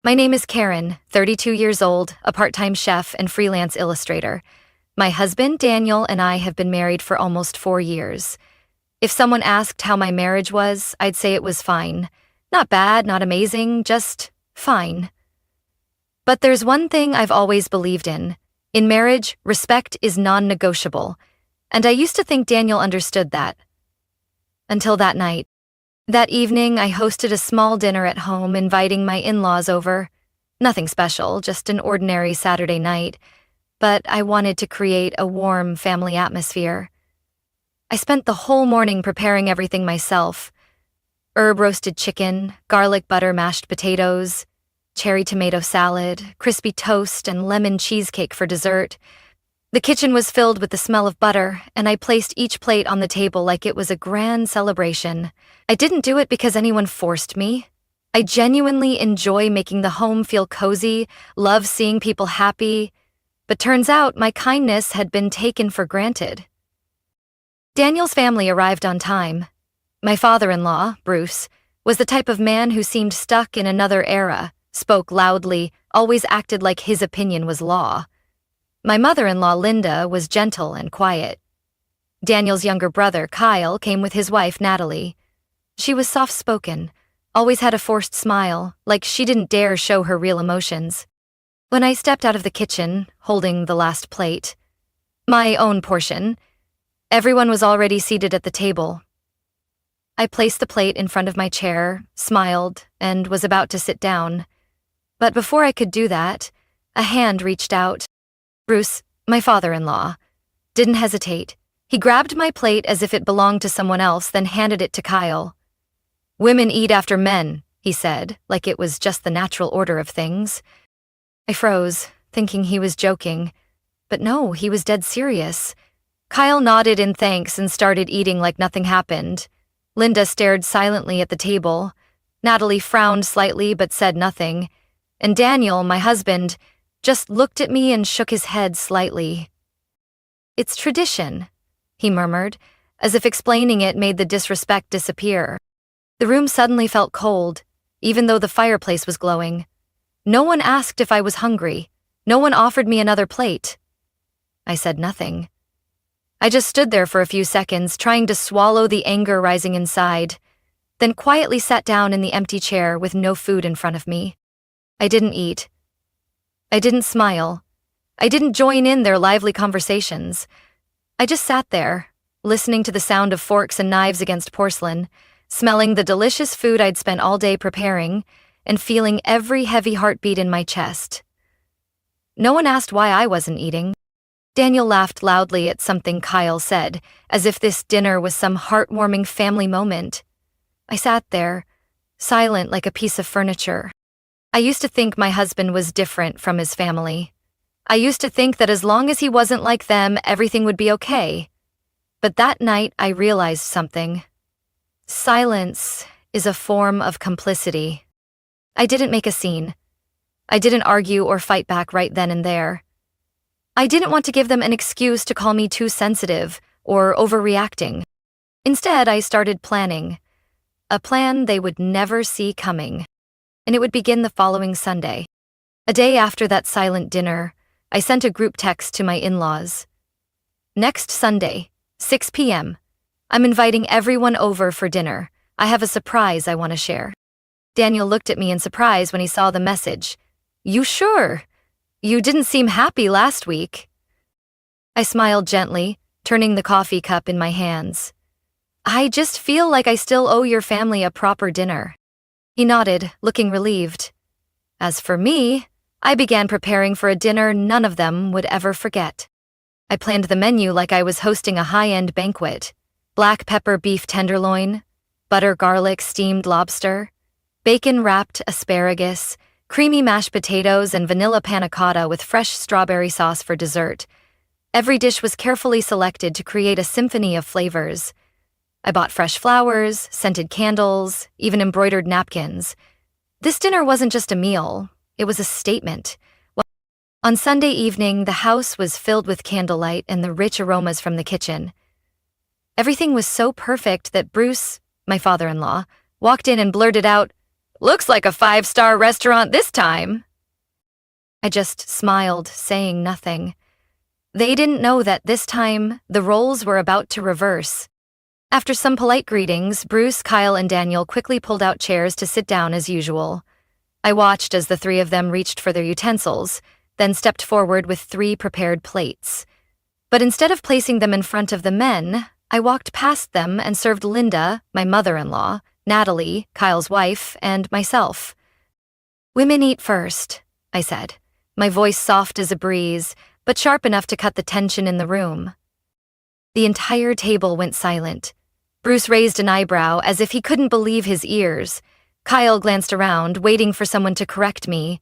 My name is Karen, 32 years old, a part-time chef and freelance illustrator. My husband, Daniel, and I have been married for almost 4 years. If someone asked how my marriage was, I'd say it was fine. Not bad, not amazing, just fine. But there's one thing I've always believed in. In marriage, respect is non-negotiable. And I used to think Daniel understood that. Until that night. That evening, I hosted a small dinner at home, inviting my in-laws over. Nothing special, just an ordinary Saturday night. But I wanted to create a warm family atmosphere. I spent the whole morning preparing everything myself. Herb-roasted chicken, garlic butter mashed potatoes, cherry tomato salad, crispy toast, and lemon cheesecake for dessert. The kitchen was filled with the smell of butter, and I placed each plate on the table like it was a grand celebration. I didn't do it because anyone forced me. I genuinely enjoy making the home feel cozy, love seeing people happy, but turns out my kindness had been taken for granted. Daniel's family arrived on time. My father-in-law, Bruce, was the type of man who seemed stuck in another era, spoke loudly, always acted like his opinion was law. My mother-in-law, Linda, was gentle and quiet. Daniel's younger brother, Kyle, came with his wife, Natalie. She was soft-spoken, always had a forced smile, like she didn't dare show her real emotions. When I stepped out of the kitchen, holding the last plate, my own portion, everyone was already seated at the table. I placed the plate in front of my chair, smiled, and was about to sit down. But before I could do that, a hand reached out. Bruce, my father-in-law, didn't hesitate. He grabbed my plate as if it belonged to someone else, then handed it to Kyle. "Women eat after men," he said, like it was just the natural order of things. I froze, thinking he was joking. But no, he was dead serious. Kyle nodded in thanks and started eating like nothing happened. Linda stared silently at the table. Natalie frowned slightly but said nothing. And Daniel, my husband, just looked at me and shook his head slightly. "It's tradition," he murmured, as if explaining it made the disrespect disappear. The room suddenly felt cold, even though the fireplace was glowing. No one asked if I was hungry. No one offered me another plate. I said nothing. I just stood there for a few seconds, trying to swallow the anger rising inside, then quietly sat down in the empty chair with no food in front of me. I didn't eat. I didn't smile. I didn't join in their lively conversations. I just sat there, listening to the sound of forks and knives against porcelain, smelling the delicious food I'd spent all day preparing, and feeling every heavy heartbeat in my chest. No one asked why I wasn't eating. Daniel laughed loudly at something Kyle said, as if this dinner was some heartwarming family moment. I sat there, silent like a piece of furniture. I used to think my husband was different from his family. I used to think that as long as he wasn't like them, everything would be okay. But that night, I realized something. Silence is a form of complicity. I didn't make a scene. I didn't argue or fight back right then and there. I didn't want to give them an excuse to call me too sensitive or overreacting. Instead, I started planning. A plan they would never see coming. And it would begin the following Sunday. A day after that silent dinner, I sent a group text to my in-laws. "Next Sunday, 6 p.m., I'm inviting everyone over for dinner. I have a surprise I want to share." Daniel looked at me in surprise when he saw the message. "You sure? You didn't seem happy last week." I smiled gently, turning the coffee cup in my hands. "I just feel like I still owe your family a proper dinner." He nodded, looking relieved. As for me, I began preparing for a dinner none of them would ever forget. I planned the menu like I was hosting a high-end banquet. Black pepper beef tenderloin, butter garlic steamed lobster, bacon-wrapped asparagus, creamy mashed potatoes, and vanilla panna cotta with fresh strawberry sauce for dessert. Every dish was carefully selected to create a symphony of flavors. I bought fresh flowers, scented candles, even embroidered napkins. This dinner wasn't just a meal, it was a statement. On Sunday evening, the house was filled with candlelight and the rich aromas from the kitchen. Everything was so perfect that Bruce, my father-in-law, walked in and blurted out, Looks like a 5-star restaurant this time. I just smiled, saying nothing. They didn't know that this time the roles were about to reverse. After some polite greetings, Bruce, Kyle, and Daniel quickly pulled out chairs to sit down as usual. I watched as the three of them reached for their utensils, then stepped forward with 3 prepared plates. But instead of placing them in front of the men, I walked past them and served Linda, my mother-in-law, Natalie, Kyle's wife, and myself. "Women eat first," I said, my voice soft as a breeze, but sharp enough to cut the tension in the room. The entire table went silent. Bruce raised an eyebrow as if he couldn't believe his ears. Kyle glanced around, waiting for someone to correct me.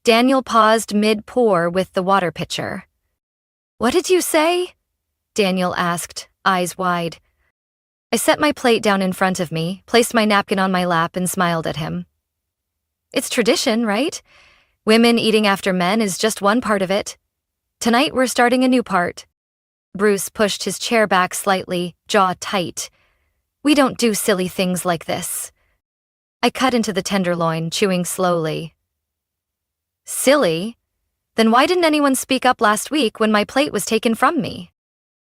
Daniel paused mid-pour with the water pitcher. "What did you say?" Daniel asked, eyes wide. I set my plate down in front of me, placed my napkin on my lap, and smiled at him. "It's tradition, right? Women eating after men is just one part of it. Tonight we're starting a new part." Bruce pushed his chair back slightly, jaw tight. "We don't do silly things like this." I cut into the tenderloin, chewing slowly. "Silly? Then why didn't anyone speak up last week when my plate was taken from me?"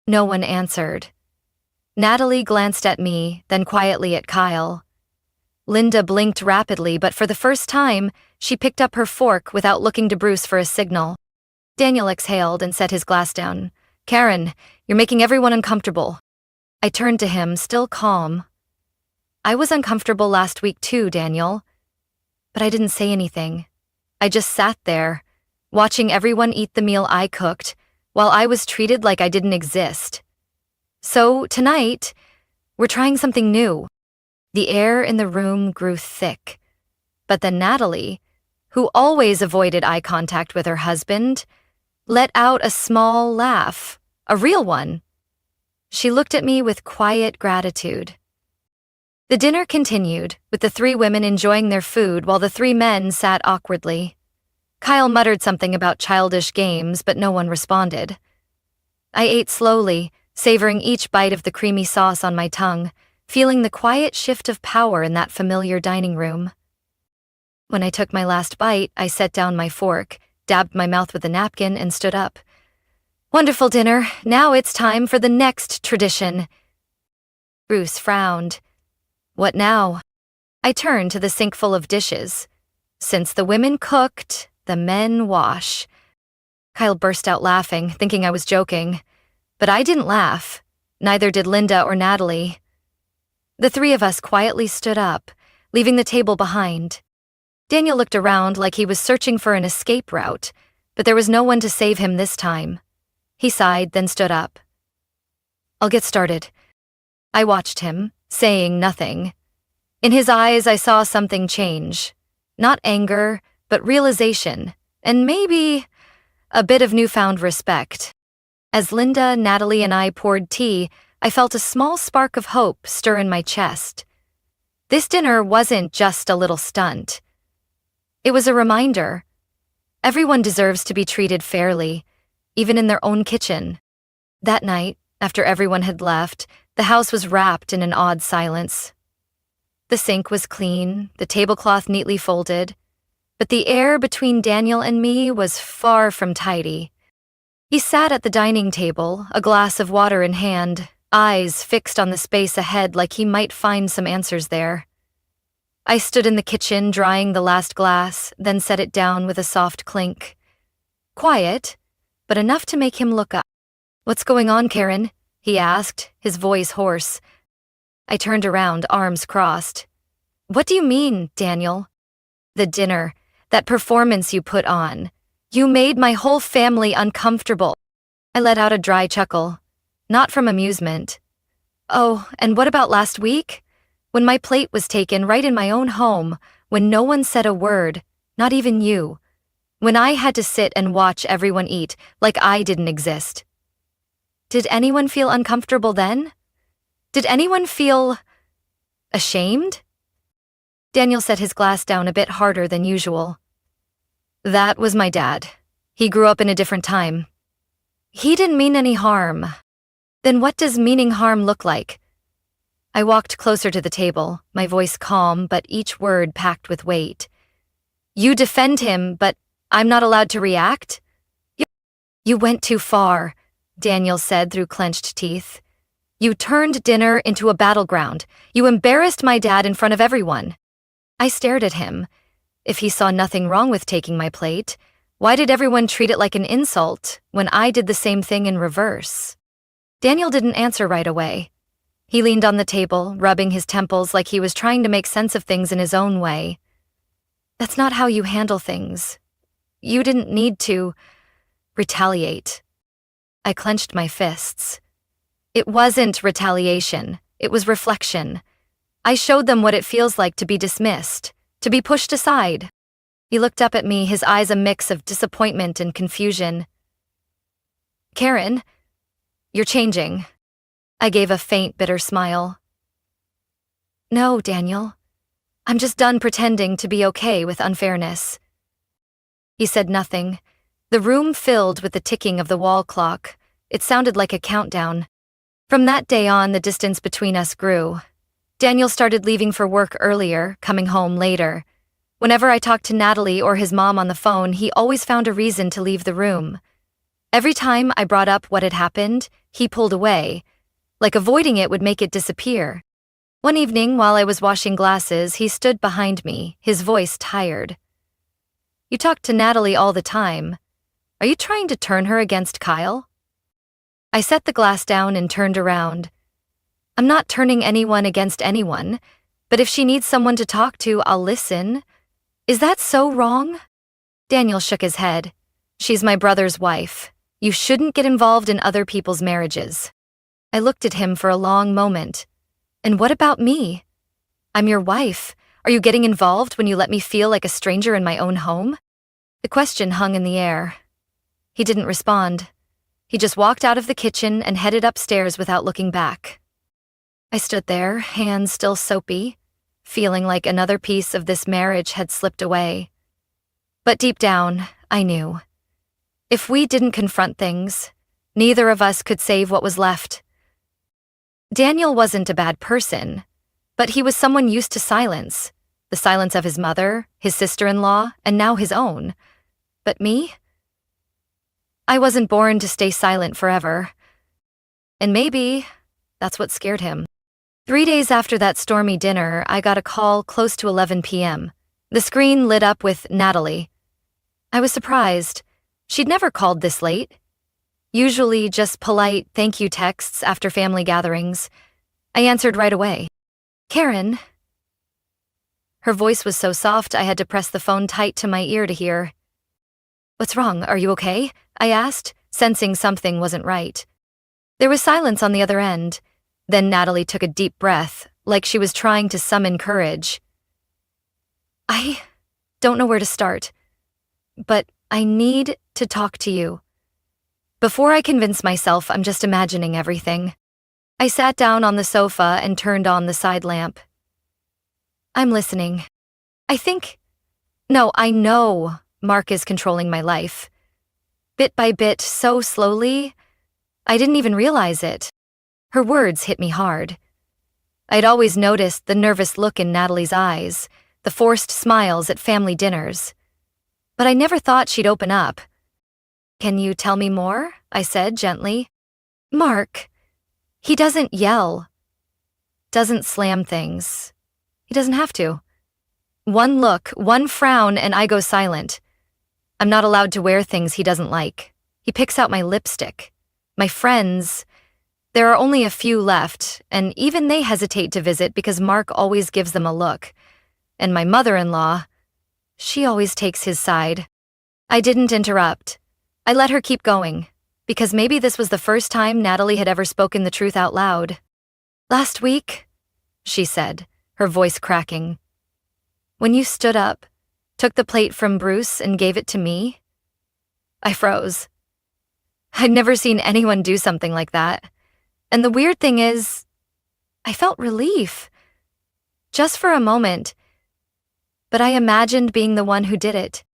No one answered. Natalie glanced at me, then quietly at Kyle. Linda blinked rapidly, but for the first time, she picked up her fork without looking to Bruce for a signal. Daniel exhaled and set his glass down. "Karen, you're making everyone uncomfortable." I turned to him, still calm. "I was uncomfortable last week too, Daniel." But I didn't say anything. I just sat there, watching everyone eat the meal I cooked, while I was treated like I didn't exist. So, tonight, we're trying something new. The air in the room grew thick. But then Natalie, who always avoided eye contact with her husband, let out a small laugh, a real one. She looked at me with quiet gratitude. The dinner continued, with the 3 women enjoying their food while the 3 men sat awkwardly. Kyle muttered something about childish games, but no one responded. I ate slowly, savoring each bite of the creamy sauce on my tongue, feeling the quiet shift of power in that familiar dining room. When I took my last bite, I set down my fork, dabbed my mouth with a napkin, and stood up. "Wonderful dinner. Now it's time for the next tradition." Bruce frowned. "What now?" I turned to the sink full of dishes. "Since the women cooked, the men wash." Kyle burst out laughing, thinking I was joking. But I didn't laugh. Neither did Linda or Natalie. The 3 of us quietly stood up, leaving the table behind. Daniel looked around like he was searching for an escape route, but there was no one to save him this time. He sighed, then stood up. "I'll get started." I watched him, saying nothing. In his eyes, I saw something change. Not anger, but realization, and maybe a bit of newfound respect. As Linda, Natalie, and I poured tea, I felt a small spark of hope stir in my chest. This dinner wasn't just a little stunt. It was a reminder. Everyone deserves to be treated fairly, even in their own kitchen. That night, after everyone had left, the house was wrapped in an odd silence. The sink was clean, the tablecloth neatly folded, but the air between Daniel and me was far from tidy. He sat at the dining table, a glass of water in hand, eyes fixed on the space ahead like he might find some answers there. I stood in the kitchen drying the last glass, then set it down with a soft clink. Quiet, but enough to make him look up. "What's going on, Karen?" he asked, his voice hoarse. I turned around, arms crossed. "What do you mean, Daniel?" "The dinner, that performance you put on. You made my whole family uncomfortable." I let out a dry chuckle, not from amusement. "Oh, and what about last week? When my plate was taken right in my own home, when no one said a word, not even you. When I had to sit and watch everyone eat like I didn't exist. Did anyone feel uncomfortable then? Did anyone feel ashamed?" Daniel set his glass down a bit harder than usual. "That was my dad. He grew up in a different time. He didn't mean any harm." "Then what does meaning harm look like?" I walked closer to the table, my voice calm but each word packed with weight. You defend him, but I'm not allowed to react? You went too far, Daniel said through clenched teeth. You turned dinner into a battleground. You embarrassed my dad in front of everyone. I stared at him. If he saw nothing wrong with taking my plate, why did everyone treat it like an insult when I did the same thing in reverse? Daniel didn't answer right away. He leaned on the table, rubbing his temples like he was trying to make sense of things in his own way. That's not how you handle things. You didn't need to retaliate. I clenched my fists. It wasn't retaliation. It was reflection. I showed them what it feels like to be dismissed, to be pushed aside. He looked up at me, his eyes a mix of disappointment and confusion. Karen, you're changing. I gave a faint, bitter smile. No, Daniel. I'm just done pretending to be okay with unfairness. He said nothing. The room filled with the ticking of the wall clock. It sounded like a countdown. From that day on, the distance between us grew. Daniel started leaving for work earlier, coming home later. Whenever I talked to Natalie or his mom on the phone, he always found a reason to leave the room. Every time I brought up what had happened, he pulled away, like avoiding it would make it disappear. One evening, while I was washing glasses, he stood behind me, his voice tired. You talk to Natalie all the time. Are you trying to turn her against Kyle? I set the glass down and turned around. I'm not turning anyone against anyone, but if she needs someone to talk to, I'll listen. Is that so wrong? Daniel shook his head. She's my brother's wife. You shouldn't get involved in other people's marriages. I looked at him for a long moment. And what about me? I'm your wife. Are you getting involved when you let me feel like a stranger in my own home? The question hung in the air. He didn't respond. He just walked out of the kitchen and headed upstairs without looking back. I stood there, hands still soapy, feeling like another piece of this marriage had slipped away. But deep down, I knew. If we didn't confront things, neither of us could save what was left. Daniel wasn't a bad person, but he was someone used to silence. The silence of his mother, his sister-in-law, and now his own. But me? I wasn't born to stay silent forever. And maybe that's what scared him. 3 days after that stormy dinner, I got a call close to 11 p.m. The screen lit up with Natalie. I was surprised. She'd never called this late. Usually just polite thank you texts after family gatherings. I answered right away. Karen. Her voice was so soft I had to press the phone tight to my ear to hear. What's wrong? Are you okay? I asked, sensing something wasn't right. There was silence on the other end. Then Natalie took a deep breath, like she was trying to summon courage. I don't know where to start, but I need to talk to you. Before I convince myself I'm just imagining everything, I sat down on the sofa and turned on the side lamp. I'm listening. I know Mark is controlling my life. Bit by bit, so slowly, I didn't even realize it. Her words hit me hard. I'd always noticed the nervous look in Natalie's eyes, the forced smiles at family dinners. But I never thought she'd open up. Can you tell me more? I said gently. Mark, he doesn't yell. Doesn't slam things. He doesn't have to. One look, one frown, and I go silent. I'm not allowed to wear things he doesn't like. He picks out my lipstick. My friends, there are only a few left, and even they hesitate to visit because Mark always gives them a look. And my mother-in-law, she always takes his side. I didn't interrupt. I let her keep going, because maybe this was the first time Natalie had ever spoken the truth out loud. Last week, she said, her voice cracking. When you stood up, took the plate from Bruce and gave it to me, I froze. I'd never seen anyone do something like that. And the weird thing is, I felt relief. Just for a moment. But I imagined being the one who did it.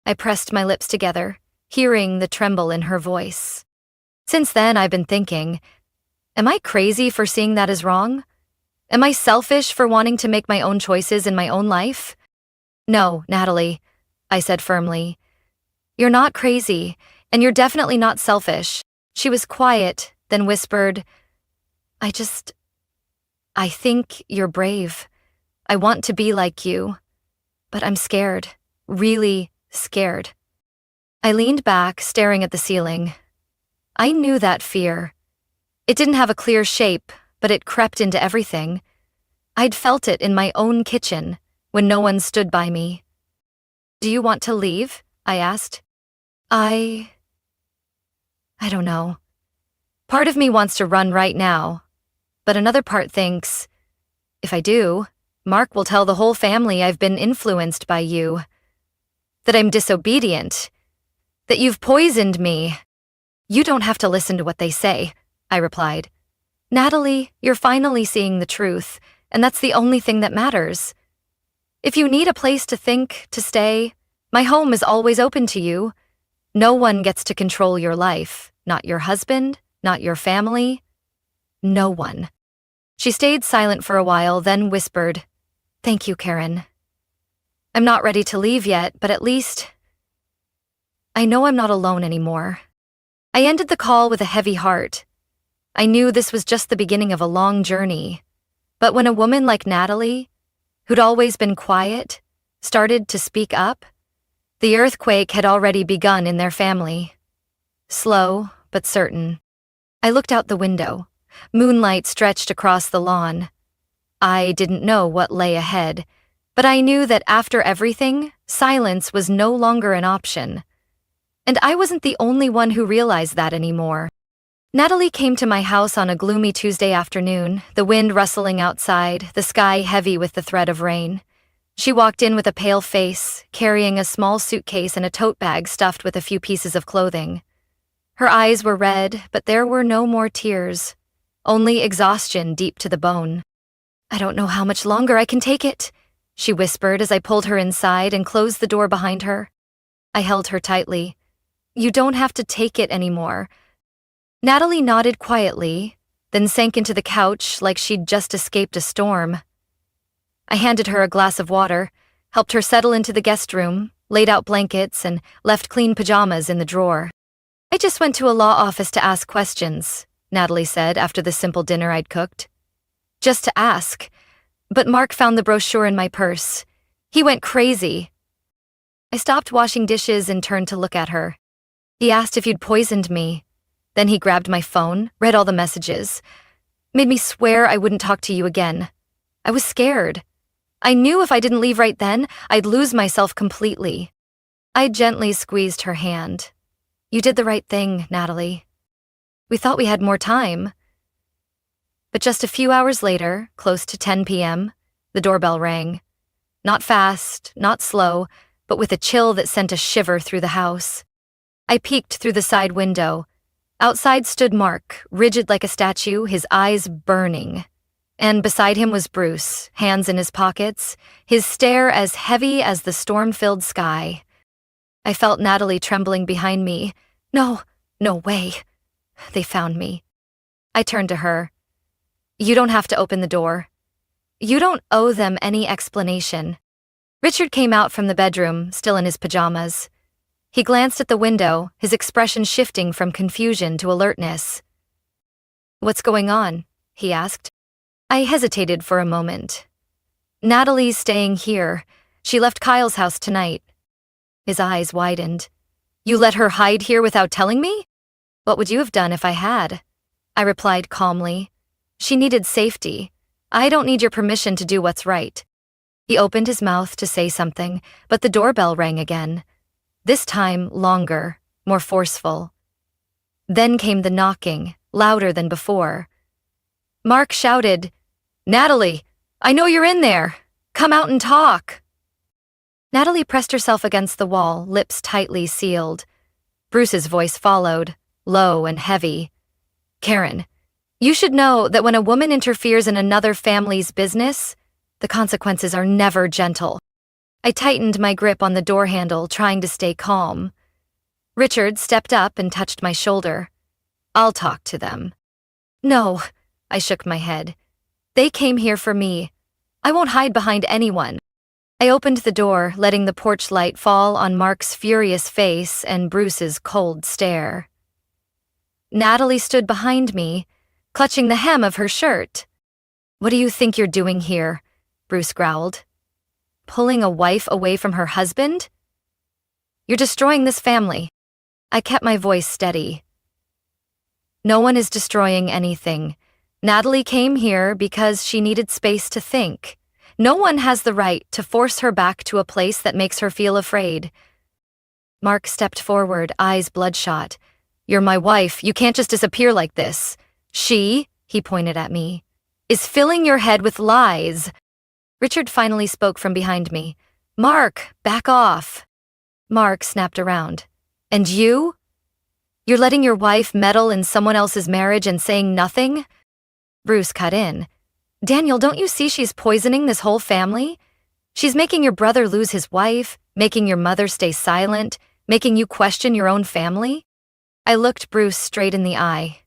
I pressed my lips together, hearing the tremble in her voice. Since then, I've been thinking, am I crazy for seeing that as wrong? Am I selfish for wanting to make my own choices in my own life? No, Natalie, I said firmly. You're not crazy, and you're definitely not selfish. She was quiet, then whispered, I think you're brave. I want to be like you, but I'm scared, really scared. I leaned back, staring at the ceiling. I knew that fear. It didn't have a clear shape, but it crept into everything. I'd felt it in my own kitchen, when no one stood by me. Do you want to leave? I asked. I don't know. Part of me wants to run right now, but another part thinks, if I do, Mark will tell the whole family I've been influenced by you. That I'm disobedient. That you've poisoned me. You don't have to listen to what they say, I replied. Natalie, you're finally seeing the truth, and that's the only thing that matters. If you need a place to think, to stay, my home is always open to you. No one gets to control your life, not your husband, not your family. No one. She stayed silent for a while, then whispered, Thank you, Karen. I'm not ready to leave yet, but at least I know I'm not alone anymore. I ended the call with a heavy heart. I knew this was just the beginning of a long journey. But when a woman like Natalie, who'd always been quiet, started to speak up, the earthquake had already begun in their family. Slow, but certain. I looked out the window. Moonlight stretched across the lawn. I didn't know what lay ahead, but I knew that after everything, silence was no longer an option. And I wasn't the only one who realized that anymore. Natalie came to my house on a gloomy Tuesday afternoon, the wind rustling outside, the sky heavy with the threat of rain. She walked in with a pale face, carrying a small suitcase and a tote bag stuffed with a few pieces of clothing. Her eyes were red, but there were no more tears, only exhaustion deep to the bone. I don't know how much longer I can take it, she whispered as I pulled her inside and closed the door behind her. I held her tightly. You don't have to take it anymore. Natalie nodded quietly, then sank into the couch like she'd just escaped a storm. I handed her a glass of water, helped her settle into the guest room, laid out blankets, and left clean pajamas in the drawer. I just went to a law office to ask questions, Natalie said after the simple dinner I'd cooked. Just to ask. But Mark found the brochure in my purse. He went crazy. I stopped washing dishes and turned to look at her. He asked if you'd poisoned me. Then he grabbed my phone, read all the messages, made me swear I wouldn't talk to you again. I was scared. I knew if I didn't leave right then, I'd lose myself completely. I gently squeezed her hand. You did the right thing, Natalie. We thought we had more time. But just a few hours later, close to 10 p.m., the doorbell rang. Not fast, not slow, but with a chill that sent a shiver through the house. I peeked through the side window. Outside stood Mark, rigid like a statue, his eyes burning. And beside him was Bruce, hands in his pockets, his stare as heavy as the storm-filled sky. I felt Natalie trembling behind me. No way. They found me. I turned to her. You don't have to open the door. You don't owe them any explanation. Richard came out from the bedroom, still in his pajamas. He glanced at the window, his expression shifting from confusion to alertness. What's going on? He asked. I hesitated for a moment. Natalie's staying here. She left Kyle's house tonight. His eyes widened. You let her hide here without telling me? What would you have done if I had? I replied calmly. She needed safety. I don't need your permission to do what's right. He opened his mouth to say something, but the doorbell rang again. This time longer, more forceful. Then came the knocking, louder than before. Mark shouted, Natalie, I know you're in there. Come out and talk. Natalie pressed herself against the wall, lips tightly sealed. Bruce's voice followed, low and heavy. Karen, you should know that when a woman interferes in another family's business, the consequences are never gentle. I tightened my grip on the door handle, trying to stay calm. Richard stepped up and touched my shoulder. I'll talk to them. No, I shook my head. They came here for me. I won't hide behind anyone. I opened the door, letting the porch light fall on Mark's furious face and Bruce's cold stare. Natalie stood behind me, clutching the hem of her shirt. "What do you think you're doing here?" Bruce growled. "Pulling a wife away from her husband? You're destroying this family." I kept my voice steady. "No one is destroying anything. Natalie came here because she needed space to think. No one has the right to force her back to a place that makes her feel afraid." Mark stepped forward, eyes bloodshot. "You're my wife. You can't just disappear like this. She," he pointed at me, "is filling your head with lies." Richard finally spoke from behind me. "Mark, back off." Mark snapped around. "And you? You're letting your wife meddle in someone else's marriage and saying nothing?" Bruce cut in. "Daniel, don't you see she's poisoning this whole family? She's making your brother lose his wife, making your mother stay silent, making you question your own family?" I looked Bruce straight in the eye.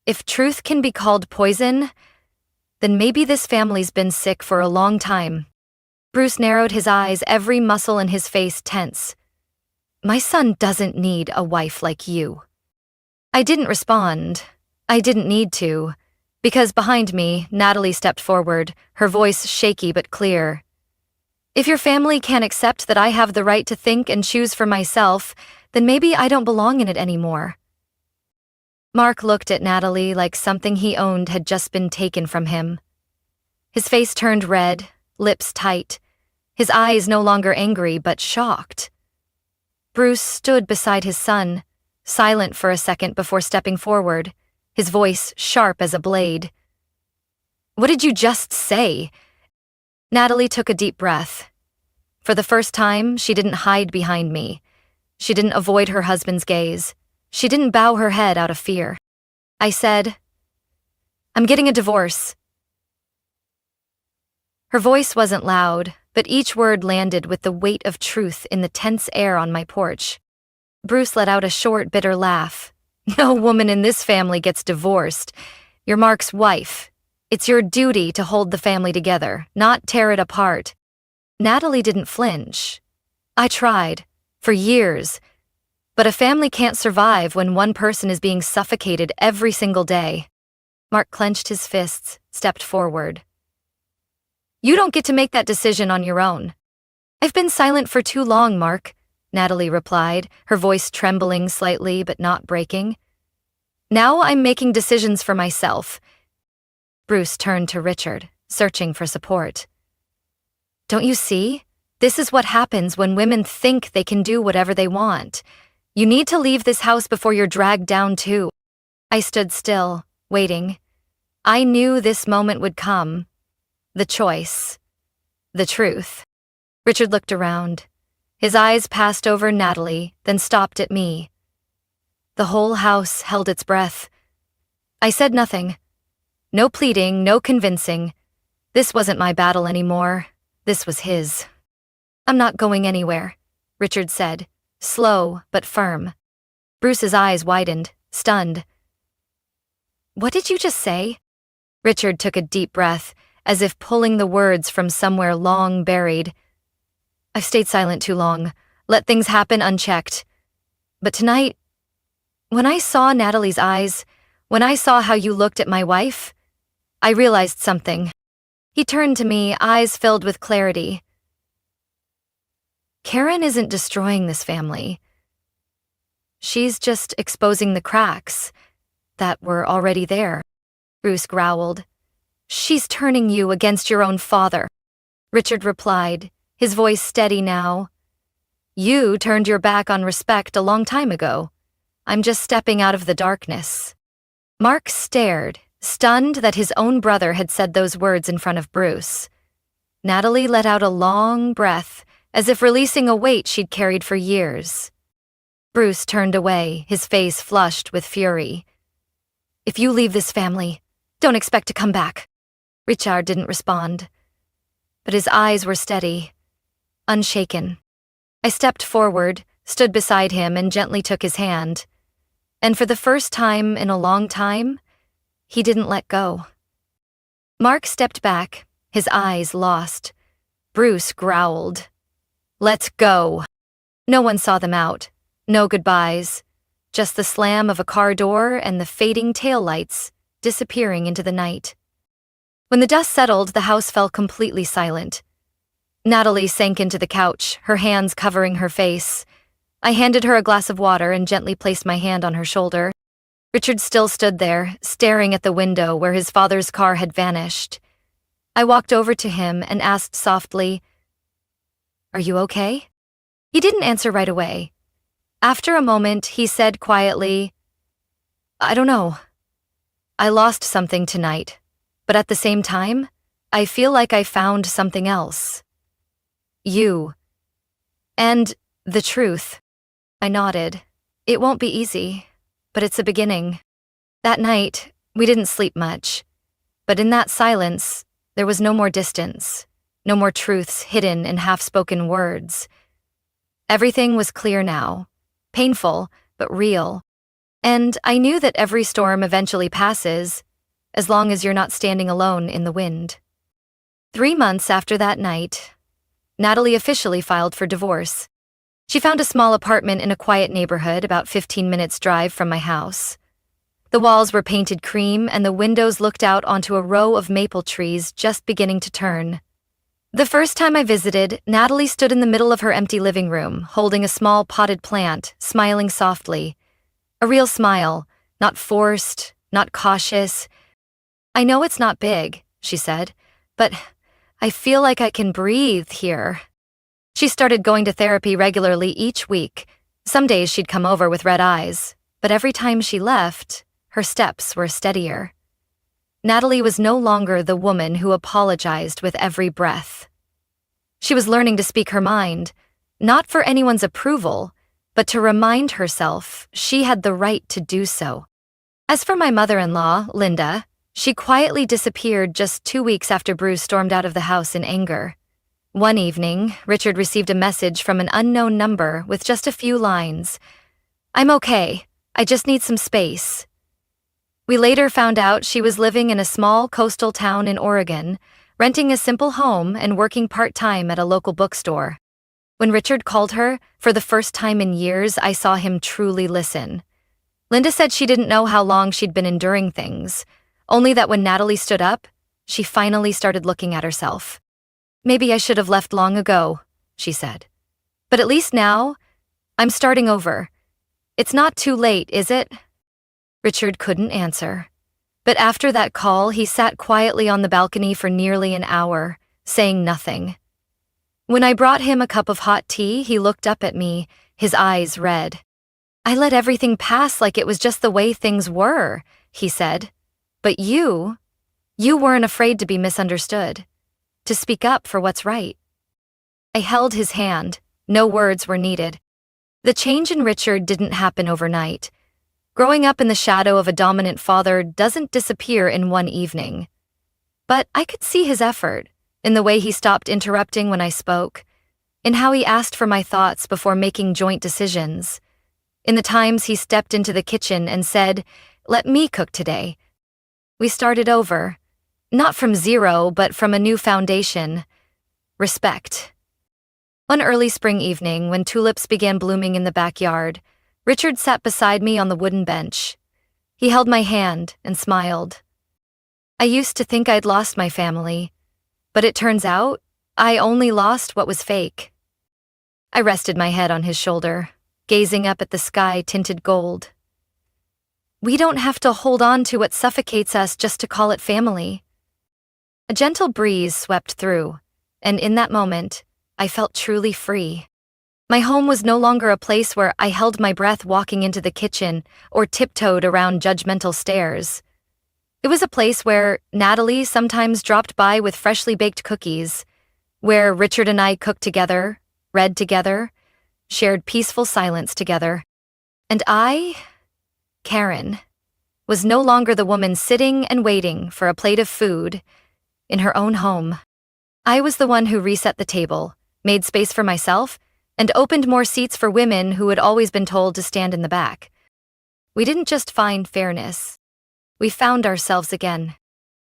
"If truth can be called poison, then maybe this family's been sick for a long time." Bruce narrowed his eyes, every muscle in his face tense. "My son doesn't need a wife like you." I didn't respond. I didn't need to. Because behind me, Natalie stepped forward, her voice shaky but clear. "If your family can't accept that I have the right to think and choose for myself, then maybe I don't belong in it anymore." Mark looked at Natalie like something he owned had just been taken from him. His face turned red, lips tight, his eyes no longer angry but shocked. Bruce stood beside his son, silent for a second before stepping forward, his voice sharp as a blade. "What did you just say?" Natalie took a deep breath. For the first time, she didn't hide behind me. She didn't avoid her husband's gaze. She didn't bow her head out of fear. I said, "I'm getting a divorce." Her voice wasn't loud, but each word landed with the weight of truth in the tense air on my porch. Bruce let out a short, bitter laugh. "No woman in this family gets divorced. You're Mark's wife. It's your duty to hold the family together, not tear it apart." Natalie didn't flinch. "I tried, for years. But a family can't survive when one person is being suffocated every single day." Mark clenched his fists, stepped forward. "You don't get to make that decision on your own." "I've been silent for too long, Mark," Natalie replied, her voice trembling slightly but not breaking. "Now I'm making decisions for myself." Bruce turned to Richard, searching for support. "Don't you see? This is what happens when women think they can do whatever they want. You need to leave this house before you're dragged down too." I stood still, waiting. I knew this moment would come. The choice. The truth. Richard looked around. His eyes passed over Natalie, then stopped at me. The whole house held its breath. I said nothing. No pleading, no convincing. This wasn't my battle anymore. This was his. "I'm not going anywhere," Richard said, slow but firm. Bruce's eyes widened, stunned. "What did you just say?" Richard took a deep breath, as if pulling the words from somewhere long buried. "I've stayed silent too long, let things happen unchecked. But tonight, when I saw Natalie's eyes, when I saw how you looked at my wife, I realized something." He turned to me, eyes filled with clarity. "Karen isn't destroying this family. She's just exposing the cracks that were already there." Bruce growled. "She's turning you against your own father." Richard replied, his voice steady now. "You turned your back on respect a long time ago. I'm just stepping out of the darkness." Mark stared, stunned that his own brother had said those words in front of Bruce. Natalie let out a long breath, as if releasing a weight she'd carried for years. Bruce turned away, his face flushed with fury. "If you leave this family, don't expect to come back." Richard didn't respond, but his eyes were steady, unshaken. I stepped forward, stood beside him, and gently took his hand. And for the first time in a long time, he didn't let go. Mark stepped back, his eyes lost. Bruce growled. "Let's go." No one saw them out. No goodbyes. Just the slam of a car door and the fading taillights disappearing into the night. When the dust settled, the house fell completely silent. Natalie sank into the couch, her hands covering her face. I handed her a glass of water and gently placed my hand on her shoulder. Richard still stood there, staring at the window where his father's car had vanished. I walked over to him and asked softly, "Are you okay?" He didn't answer right away. After a moment, he said quietly, "I don't know. I lost something tonight, but at the same time, I feel like I found something else. You. And the truth." I nodded. "It won't be easy, but it's a beginning." That night, we didn't sleep much, but in that silence, there was no more distance, no more truths hidden in half-spoken words. Everything was clear now, painful, but real. And I knew that every storm eventually passes, as long as you're not standing alone in the wind. 3 months after that night, Natalie officially filed for divorce. She found a small apartment in a quiet neighborhood about 15 minutes' drive from my house. The walls were painted cream and the windows looked out onto a row of maple trees just beginning to turn. The first time I visited, Natalie stood in the middle of her empty living room, holding a small potted plant, smiling softly. A real smile, not forced, not cautious. "I know it's not big," she said, "but I feel like I can breathe here." She started going to therapy regularly each week. Some days she'd come over with red eyes, but every time she left, her steps were steadier. Natalie was no longer the woman who apologized with every breath. She was learning to speak her mind, not for anyone's approval, but to remind herself she had the right to do so. As for my mother-in-law, Linda, she quietly disappeared just 2 weeks after Bruce stormed out of the house in anger. One evening, Richard received a message from an unknown number with just a few lines. "I'm okay. I just need some space." We later found out she was living in a small coastal town in Oregon, renting a simple home and working part-time at a local bookstore. When Richard called her, for the first time in years, I saw him truly listen. Linda said she didn't know how long she'd been enduring things, only that when Natalie stood up, she finally started looking at herself. "Maybe I should have left long ago," she said. "But at least now, I'm starting over. It's not too late, is it?" Richard couldn't answer. But after that call, he sat quietly on the balcony for nearly an hour, saying nothing. When I brought him a cup of hot tea, he looked up at me, his eyes red. "I let everything pass like it was just the way things were," he said. "But you weren't afraid to be misunderstood, to speak up for what's right." I held his hand. No words were needed. The change in Richard didn't happen overnight. Growing up in the shadow of a dominant father doesn't disappear in one evening. But I could see his effort, in the way he stopped interrupting when I spoke, in how he asked for my thoughts before making joint decisions, in the times he stepped into the kitchen and said, "Let me cook today." We started over, not from zero, but from a new foundation: respect. One early spring evening, when tulips began blooming in the backyard, Richard sat beside me on the wooden bench. He held my hand and smiled. "I used to think I'd lost my family, but it turns out I only lost what was fake." I rested my head on his shoulder, gazing up at the sky tinted gold. We don't have to hold on to what suffocates us just to call it family. A gentle breeze swept through, and in that moment, I felt truly free. My home was no longer a place where I held my breath walking into the kitchen or tiptoed around judgmental stairs. It was a place where Natalie sometimes dropped by with freshly baked cookies, where Richard and I cooked together, read together, shared peaceful silence together. And I, Karen, was no longer the woman sitting and waiting for a plate of food in her own home. I was the one who reset the table, made space for myself, and opened more seats for women who had always been told to stand in the back. We didn't just find fairness. We found ourselves again.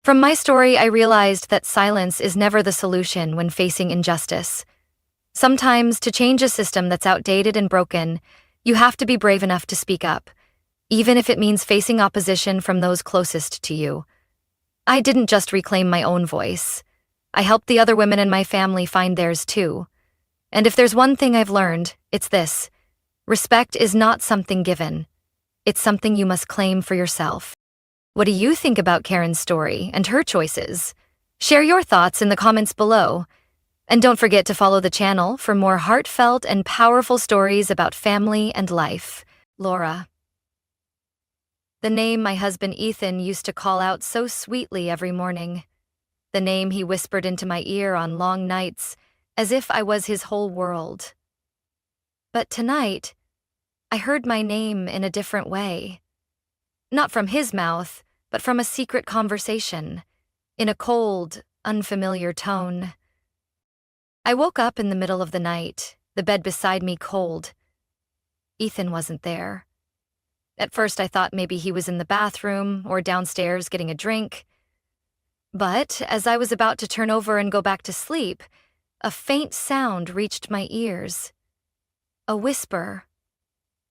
From my story, I realized that silence is never the solution when facing injustice. Sometimes, to change a system that's outdated and broken, you have to be brave enough to speak up, even if it means facing opposition from those closest to you. I didn't just reclaim my own voice. I helped the other women in my family find theirs too. And if there's one thing I've learned, it's this: respect is not something given. It's something you must claim for yourself. What do you think about Karen's story and her choices? Share your thoughts in the comments below. And don't forget to follow the channel for more heartfelt and powerful stories about family and life. Laura. The name my husband Ethan used to call out so sweetly every morning. The name he whispered into my ear on long nights, as if I was his whole world. But tonight, I heard my name in a different way. Not from his mouth, but from a secret conversation, in a cold, unfamiliar tone. I woke up in the middle of the night, the bed beside me cold. Ethan wasn't there. At first I thought maybe he was in the bathroom or downstairs getting a drink. But as I was about to turn over and go back to sleep, a faint sound reached my ears. A whisper,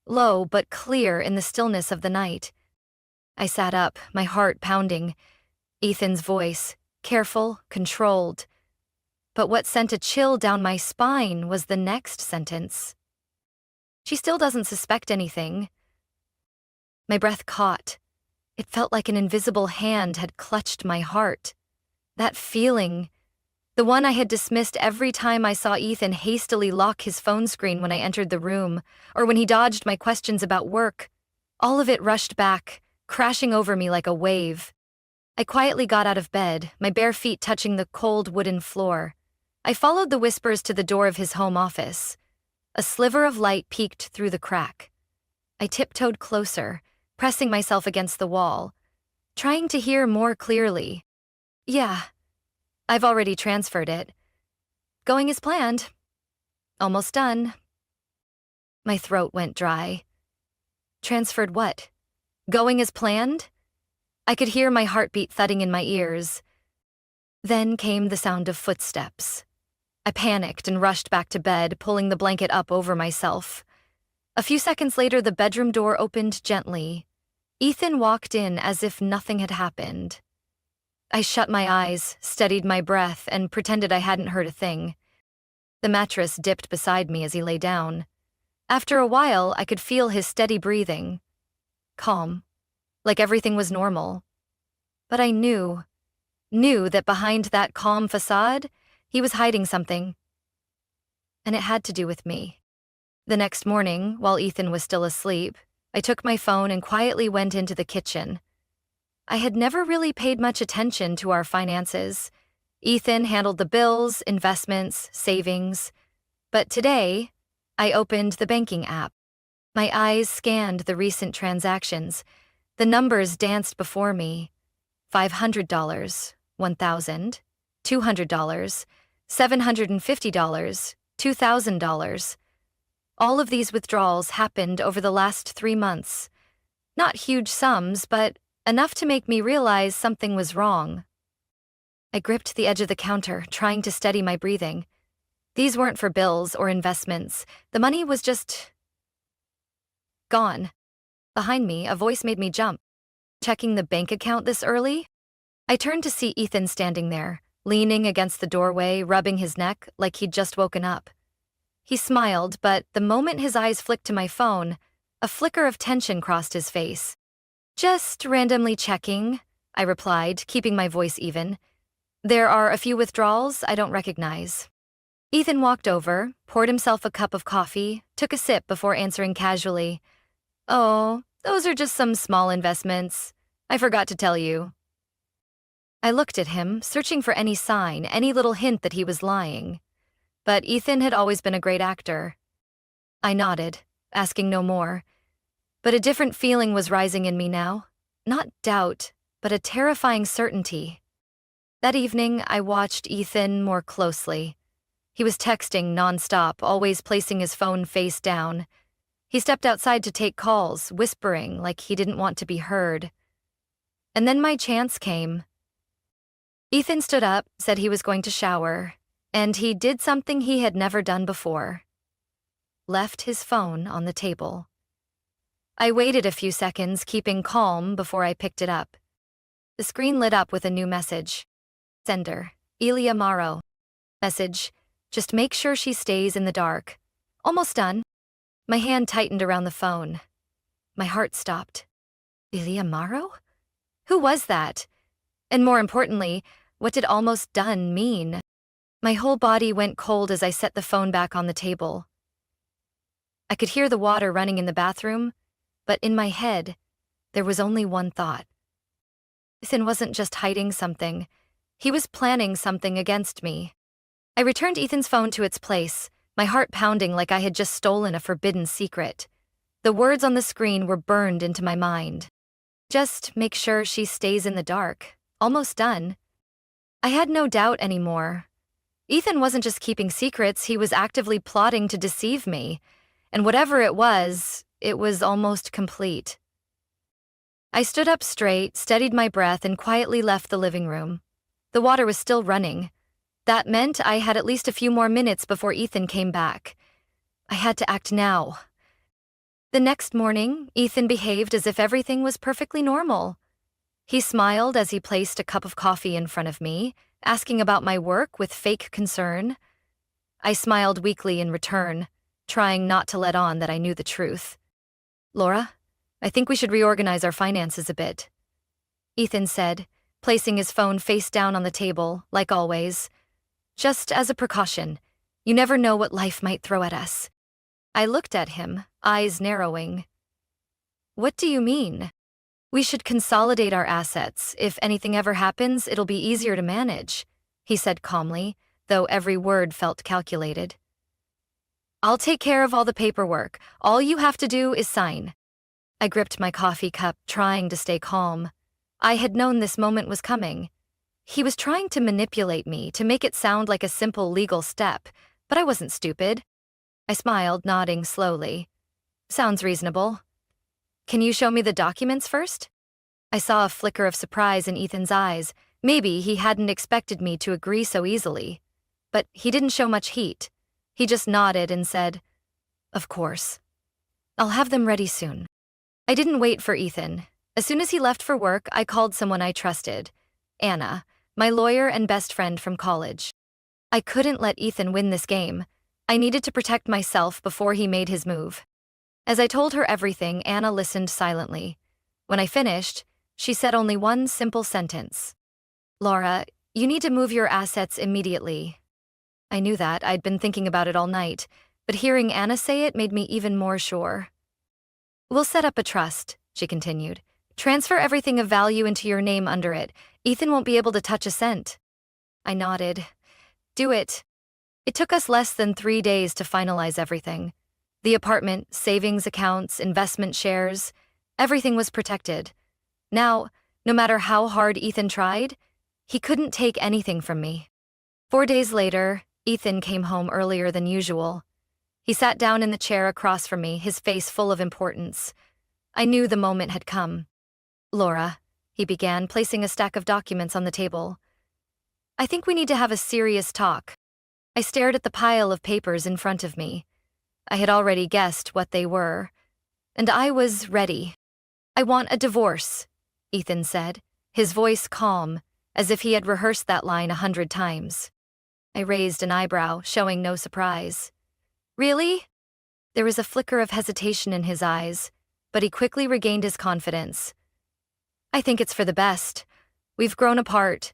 low but clear in the stillness of the night. I sat up, my heart pounding. Ethan's voice, careful, controlled. But what sent a chill down my spine was the next sentence. She still doesn't suspect anything. My breath caught. It felt like an invisible hand had clutched my heart. That feeling, the one I had dismissed every time I saw Ethan hastily lock his phone screen when I entered the room, or when he dodged my questions about work, all of it rushed back, crashing over me like a wave. I quietly got out of bed, my bare feet touching the cold wooden floor. I followed the whispers to the door of his home office. A sliver of light peeked through the crack. I tiptoed closer, pressing myself against the wall, trying to hear more clearly. Yeah, I've already transferred it. Going as planned. Almost done. My throat went dry. Transferred what? Going as planned? I could hear my heartbeat thudding in my ears. Then came the sound of footsteps. I panicked and rushed back to bed, pulling the blanket up over myself. A few seconds later, the bedroom door opened gently. Ethan walked in as if nothing had happened. I shut my eyes, steadied my breath, and pretended I hadn't heard a thing. The mattress dipped beside me as he lay down. After a while, I could feel his steady breathing. Calm, like everything was normal. But I knew that behind that calm facade, he was hiding something. And it had to do with me. The next morning, while Ethan was still asleep, I took my phone and quietly went into the kitchen. I had never really paid much attention to our finances. Ethan handled the bills, investments, savings. But today, I opened the banking app. My eyes scanned the recent transactions. The numbers danced before me. $500, $1,000, $200, $750, $2,000. All of these withdrawals happened over the last 3 months. Not huge sums, but enough to make me realize something was wrong. I gripped the edge of the counter, trying to steady my breathing. These weren't for bills or investments. The money was just gone. Behind me, a voice made me jump. Checking the bank account this early? I turned to see Ethan standing there, leaning against the doorway, rubbing his neck like he'd just woken up. He smiled, but the moment his eyes flicked to my phone, a flicker of tension crossed his face. Just randomly checking, I replied, keeping my voice even. There are a few withdrawals I don't recognize. Ethan walked over, poured himself a cup of coffee, took a sip before answering casually. Oh, those are just some small investments. I forgot to tell you. I looked at him, searching for any sign, any little hint that he was lying. But Ethan had always been a great actor. I nodded, asking no more. But a different feeling was rising in me now. Not doubt, but a terrifying certainty. That evening, I watched Ethan more closely. He was texting nonstop, always placing his phone face down. He stepped outside to take calls, whispering like he didn't want to be heard. And then my chance came. Ethan stood up, said he was going to shower, and he did something he had never done before. Left his phone on the table. I waited a few seconds, keeping calm before I picked it up. The screen lit up with a new message. Sender, Elia Morrow. Message, just make sure she stays in the dark. Almost done. My hand tightened around the phone. My heart stopped. Elia Morrow? Who was that? And more importantly, what did almost done mean? My whole body went cold as I set the phone back on the table. I could hear the water running in the bathroom, but in my head, there was only one thought. Ethan wasn't just hiding something. He was planning something against me. I returned Ethan's phone to its place, my heart pounding like I had just stolen a forbidden secret. The words on the screen were burned into my mind. Just make sure she stays in the dark. Almost done. I had no doubt anymore. Ethan wasn't just keeping secrets, he was actively plotting to deceive me. And whatever it was almost complete. I stood up straight, steadied my breath, and quietly left the living room. The water was still running. That meant I had at least a few more minutes before Ethan came back. I had to act now. The next morning, Ethan behaved as if everything was perfectly normal. He smiled as he placed a cup of coffee in front of me, asking about my work with fake concern. I smiled weakly in return, trying not to let on that I knew the truth. Laura, I think we should reorganize our finances a bit, Ethan said, placing his phone face down on the table, like always. Just as a precaution, you never know what life might throw at us. I looked at him, eyes narrowing. What do you mean? We should consolidate our assets. If anything ever happens, it'll be easier to manage, he said calmly, though every word felt calculated. I'll take care of all the paperwork. All you have to do is sign. I gripped my coffee cup, trying to stay calm. I had known this moment was coming. He was trying to manipulate me, to make it sound like a simple legal step, but I wasn't stupid. I smiled, nodding slowly. Sounds reasonable. Can you show me the documents first? I saw a flicker of surprise in Ethan's eyes. Maybe he hadn't expected me to agree so easily. But he didn't show much heat. He just nodded and said, Of course. I'll have them ready soon. I didn't wait for Ethan. As soon as he left for work, I called someone I trusted. Anna, my lawyer and best friend from college. I couldn't let Ethan win this game. I needed to protect myself before he made his move. As I told her everything, Anna listened silently. When I finished, she said only one simple sentence. Laura, you need to move your assets immediately. I knew that. I'd been thinking about it all night, but hearing Anna say it made me even more sure. We'll set up a trust, she continued. Transfer everything of value into your name under it. Ethan won't be able to touch a cent. I nodded. Do it. It took us less than 3 days to finalize everything. The apartment, savings accounts, investment shares, everything was protected. Now, no matter how hard Ethan tried, he couldn't take anything from me. 4 days later, Ethan came home earlier than usual. He sat down in the chair across from me, his face full of importance. I knew the moment had come. Laura, he began, placing a stack of documents on the table. I think we need to have a serious talk. I stared at the pile of papers in front of me. I had already guessed what they were, and I was ready. I want a divorce, Ethan said, his voice calm, as if he had rehearsed that line 100 times. I raised an eyebrow, showing no surprise. Really? There was a flicker of hesitation in his eyes, but he quickly regained his confidence. I think it's for the best. We've grown apart.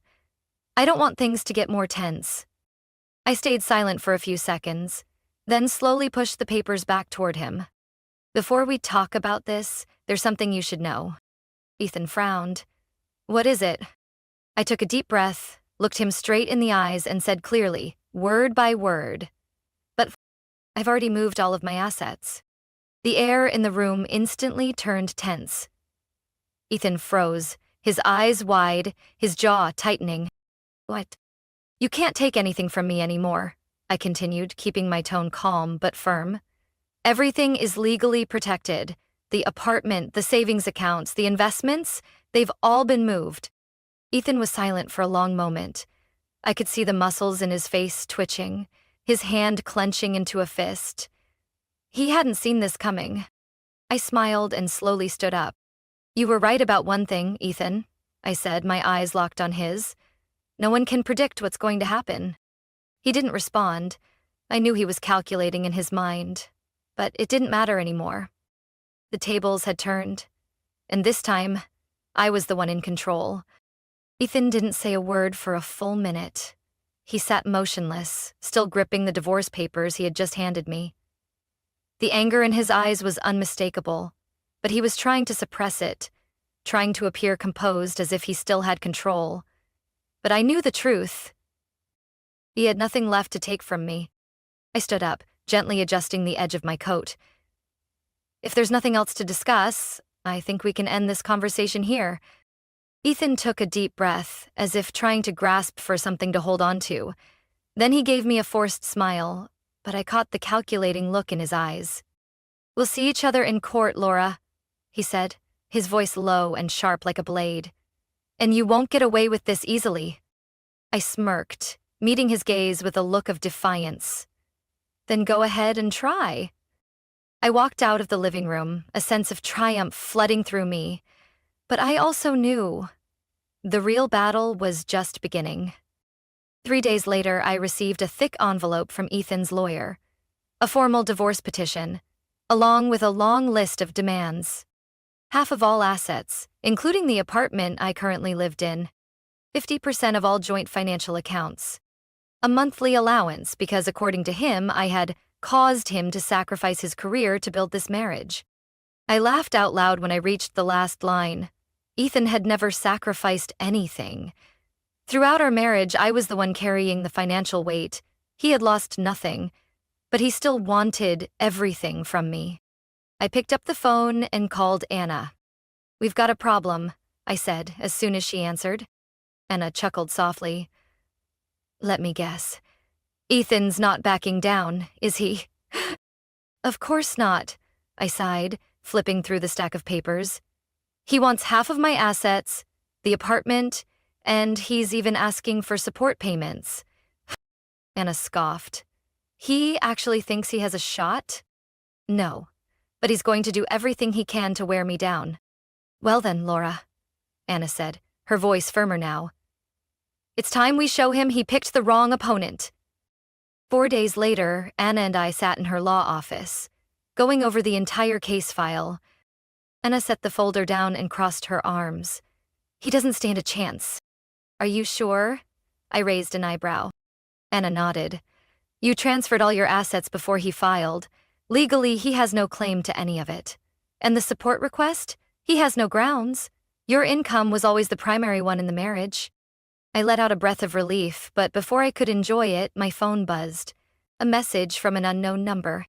I don't want things to get more tense. I stayed silent for a few seconds, then slowly pushed the papers back toward him. Before we talk about this, there's something you should know. Ethan frowned. What is it? I took a deep breath, looked him straight in the eyes, and said clearly, word by word. But I've already moved all of my assets. The air in the room instantly turned tense. Ethan froze, his eyes wide, his jaw tightening. What? You can't take anything from me anymore, I continued, keeping my tone calm but firm. Everything is legally protected. The apartment, the savings accounts, the investments, they've all been moved. Ethan was silent for a long moment. I could see the muscles in his face twitching, his hand clenching into a fist. He hadn't seen this coming. I smiled and slowly stood up. "You were right about one thing, Ethan," I said, my eyes locked on his. "No one can predict what's going to happen." He didn't respond. I knew he was calculating in his mind, but it didn't matter anymore. The tables had turned, and this time, I was the one in control. Ethan didn't say a word for a full minute. He sat motionless, still gripping the divorce papers he had just handed me. The anger in his eyes was unmistakable, but he was trying to suppress it, trying to appear composed as if he still had control. But I knew the truth. He had nothing left to take from me. I stood up, gently adjusting the edge of my coat. "If there's nothing else to discuss, I think we can end this conversation here." Ethan took a deep breath, as if trying to grasp for something to hold on to. Then he gave me a forced smile, but I caught the calculating look in his eyes. "We'll see each other in court, Laura," he said, his voice low and sharp like a blade. "And you won't get away with this easily." I smirked, meeting his gaze with a look of defiance. "Then go ahead and try." I walked out of the living room, a sense of triumph flooding through me. But I also knew the real battle was just beginning. 3 days later, I received a thick envelope from Ethan's lawyer, a formal divorce petition, along with a long list of demands. Half of all assets, including the apartment I currently lived in, 50% of all joint financial accounts, a monthly allowance because, according to him, I had caused him to sacrifice his career to build this marriage. I laughed out loud when I reached the last line. Ethan had never sacrificed anything. Throughout our marriage, I was the one carrying the financial weight. He had lost nothing, but he still wanted everything from me. I picked up the phone and called Anna. "We've got a problem," I said as soon as she answered. Anna chuckled softly. "Let me guess. Ethan's not backing down, is he?" "Of course not," I sighed, flipping through the stack of papers. "He wants half of my assets, the apartment, and he's even asking for support payments." Anna scoffed. "He actually thinks he has a shot?" "No, but he's going to do everything he can to wear me down." "Well then, Laura," Anna said, her voice firmer now. "It's time we show him he picked the wrong opponent." 4 days later, Anna and I sat in her law office, going over the entire case file. Anna set the folder down and crossed her arms. "He doesn't stand a chance." "Are you sure?" I raised an eyebrow. Anna nodded. "You transferred all your assets before he filed. Legally, he has no claim to any of it. And the support request? He has no grounds. Your income was always the primary one in the marriage." I let out a breath of relief, but before I could enjoy it, my phone buzzed. A message from an unknown number.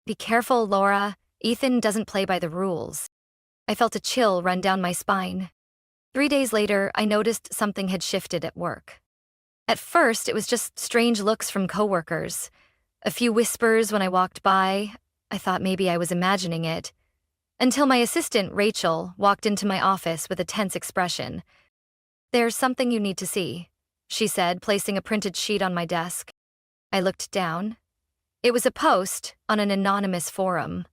"Be careful, Laura. Ethan doesn't play by the rules." I felt a chill run down my spine. 3 days later, I noticed something had shifted at work. At first, it was just strange looks from coworkers. A few whispers when I walked by. I thought maybe I was imagining it. Until my assistant, Rachel, walked into my office with a tense expression. "There's something you need to see," she said, placing a printed sheet on my desk. I looked down. It was a post on an anonymous forum.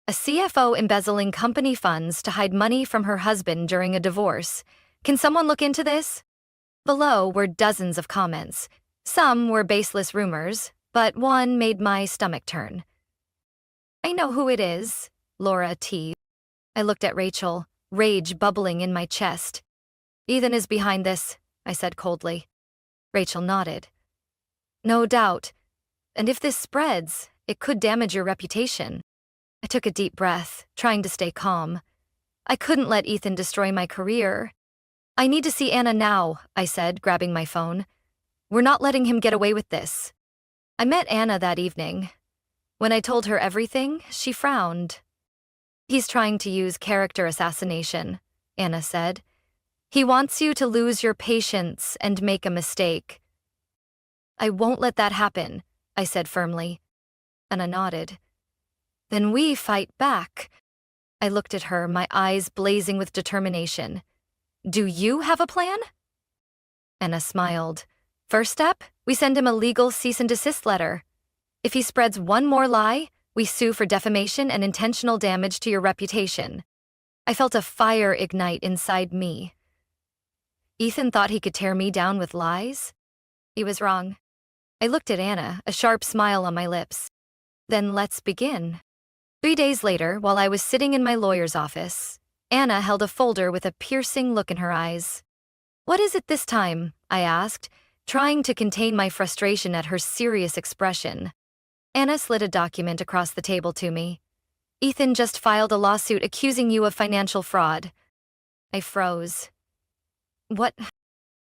"A CFO embezzling company funds to hide money from her husband during a divorce. Can someone look into this?" Below were dozens of comments. Some were baseless rumors, but one made my stomach turn. "I know who it is," Laura teased. I looked at Rachel, rage bubbling in my chest. "Ethan is behind this," I said coldly. Rachel nodded. "No doubt. And if this spreads, it could damage your reputation." I took a deep breath, trying to stay calm. I couldn't let Ethan destroy my career. "I need to see Anna now," I said, grabbing my phone. "We're not letting him get away with this." I met Anna that evening. When I told her everything, she frowned. "He's trying to use character assassination," Anna said. "He wants you to lose your patience and make a mistake." "I won't let that happen," I said firmly. Anna nodded. "Then we fight back." I looked at her, my eyes blazing with determination. Do you have a plan? Anna smiled. First step, we send him a legal cease and desist letter. If he spreads one more lie, we sue for defamation and intentional damage to your reputation. I felt a fire ignite inside me. Ethan thought he could tear me down with lies? He was wrong. I looked at Anna, a sharp smile on my lips. Then let's begin. 3 days later, while I was sitting in my lawyer's office, Anna held a folder with a piercing look in her eyes. What is it this time? I asked, trying to contain my frustration at her serious expression. Anna slid a document across the table to me. Ethan just filed a lawsuit accusing you of financial fraud. I froze. What?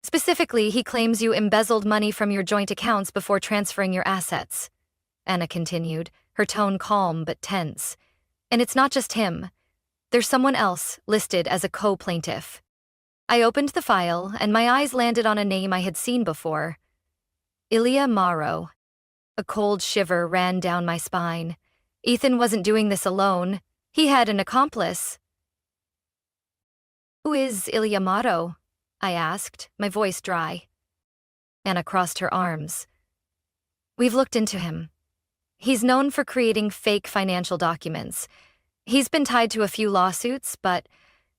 Specifically, he claims you embezzled money from your joint accounts before transferring your assets. Anna continued, her tone calm but tense. And it's not just him. There's someone else listed as a co-plaintiff. I opened the file, and my eyes landed on a name I had seen before. Ilya Morrow. A cold shiver ran down my spine. Ethan wasn't doing this alone. He had an accomplice. Who is Ilya Morrow? I asked, my voice dry. Anna crossed her arms. We've looked into him. He's known for creating fake financial documents. He's been tied to a few lawsuits, but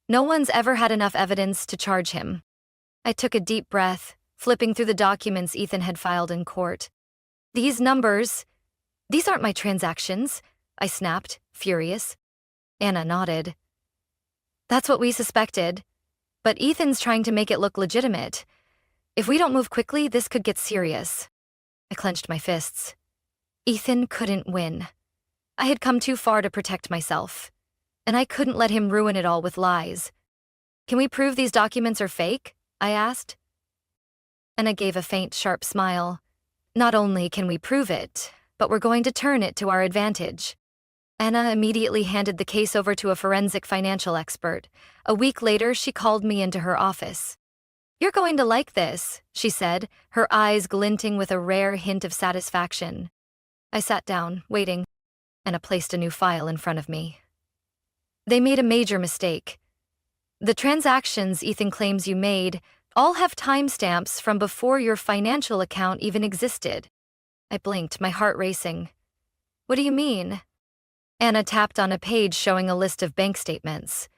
no one's ever had enough evidence to charge him. I took a deep breath, flipping through the documents Ethan had filed in court. These numbers, these aren't my transactions, I snapped, furious. Anna nodded. That's what we suspected. But Ethan's trying to make it look legitimate. If we don't move quickly, this could get serious. I clenched my fists. Ethan couldn't win. I had come too far to protect myself, and I couldn't let him ruin it all with lies. Can we prove these documents are fake? I asked. Anna gave a faint, sharp smile. Not only can we prove it, but we're going to turn it to our advantage. Anna immediately handed the case over to a forensic financial expert. A week later, she called me into her office. You're going to like this, she said, her eyes glinting with a rare hint of satisfaction. I sat down, waiting. Anna placed a new file in front of me. They made a major mistake. The transactions Ethan claims you made all have timestamps from before your financial account even existed. I blinked, my heart racing. What do you mean? Anna tapped on a page showing a list of bank statements.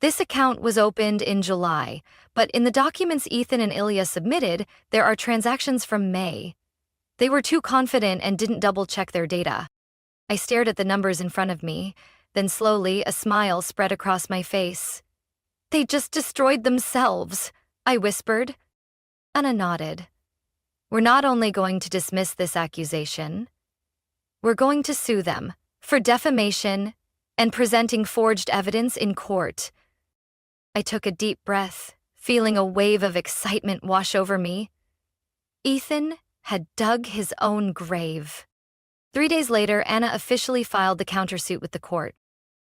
This account was opened in July, but in the documents Ethan and Ilya submitted, there are transactions from May. They were too confident and didn't double-check their data. I stared at the numbers in front of me, then slowly a smile spread across my face. They just destroyed themselves, I whispered. Anna nodded. We're not only going to dismiss this accusation, we're going to sue them for defamation and presenting forged evidence in court. I took a deep breath, feeling a wave of excitement wash over me. Ethan had dug his own grave. 3 days later, Anna officially filed the countersuit with the court.